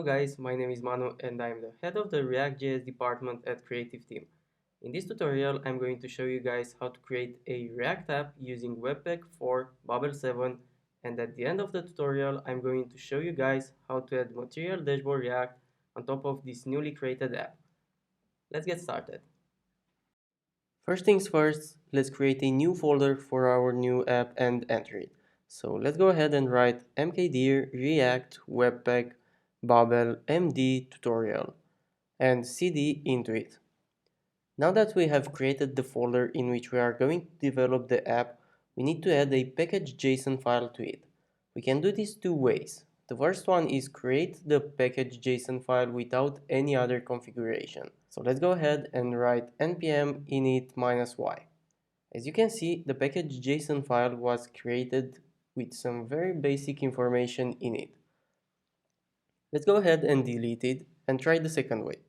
guys, my name is Manu and I'm the head of the ReactJS department at Creative Team. In this tutorial, I'm going to show you guys how to create a React app using Webpack for Babel 7, and at the end of the tutorial, I'm going to show you guys how to add Material Dashboard React on top of this newly created app. Let's get started. First things first, let's create a new folder for our new app and enter it. So let's go ahead and write mkdir react webpack babel md tutorial and cd into it. Now that we have created the folder in which we are going to develop the app, we need to add a package.json file to it. We can do this two ways. The first one is create the package.json file without any other configuration. So let's go ahead and write npm init-y. As you can see, the package.json file was created with some very basic information in it. Let's go ahead and delete it and try the second way.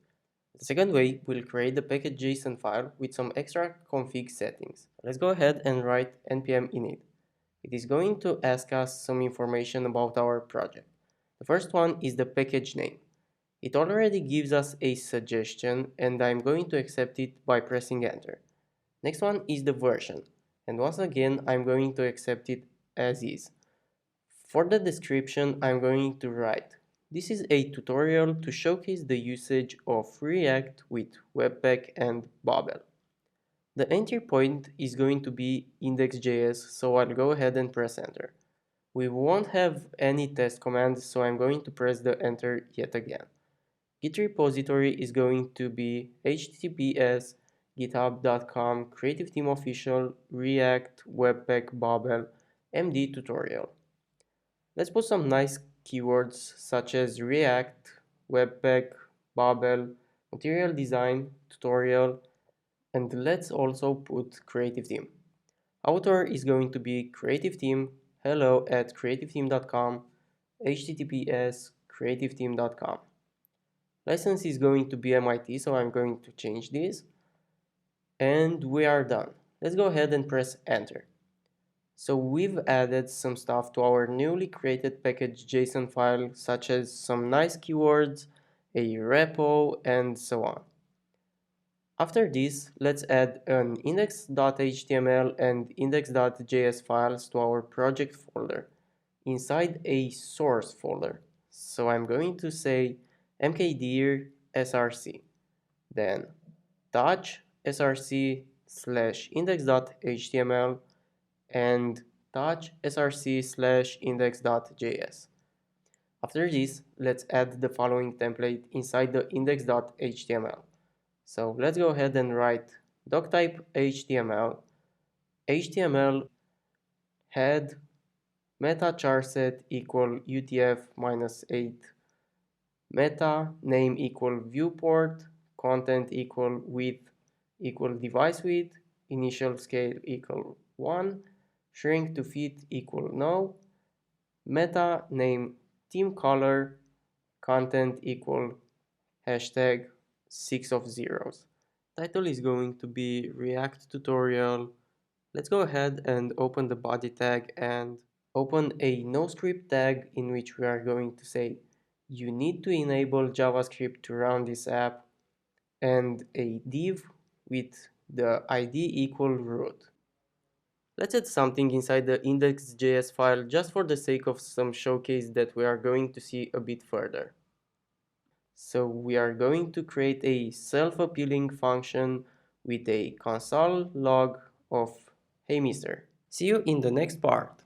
The second way will create the package.json file with some extra config settings. Let's go ahead and write npm init. It is going to ask us some information about our project. The first one is the package name. It already gives us a suggestion and I'm going to accept it by pressing enter. Next one is the version, and once again I'm going to accept it as is. For the description I'm going to write, this is a tutorial to showcase the usage of React with Webpack and Babel. The entry point is going to be index.js, so I'll go ahead and press enter. We won't have any test commands, so I'm going to press the enter yet again. Git repository is going to be https github.com creative team official react webpack babel md tutorial. Let's put some nice keywords such as react, webpack, babel, material design, tutorial, and let's also put creative team. Author is going to be creative team, hello@creativeteam.com, https creativeteam.com. License is going to be MIT, so I'm going to change this. And we are done. Let's go ahead and press enter. So we've added some stuff to our newly created package.json file, such as some nice keywords, a repo, and so on. After this, let's add an index.html and index.js files to our project folder inside a source folder. So I'm going to say mkdir src, then touch src / index.html and touch src / index.js. After this, let's add the following template inside the index.html. So let's go ahead and write doctype html, html head meta charset equal utf-8, meta name equal viewport, content equal width equal device width, initial scale equal 1, shrink to fit equal no, meta name theme color, content equal hashtag 6 of zeros. Title is going to be React tutorial. Let's go ahead and open the body tag and open a NoScript tag in which we are going to say you need to enable JavaScript to run this app, and a div with the ID equal root. Let's add something inside the index.js file just for the sake of some showcase that we are going to see a bit further. So we are going to create a self-appealing function with a console log of hey mister. See you in the next part.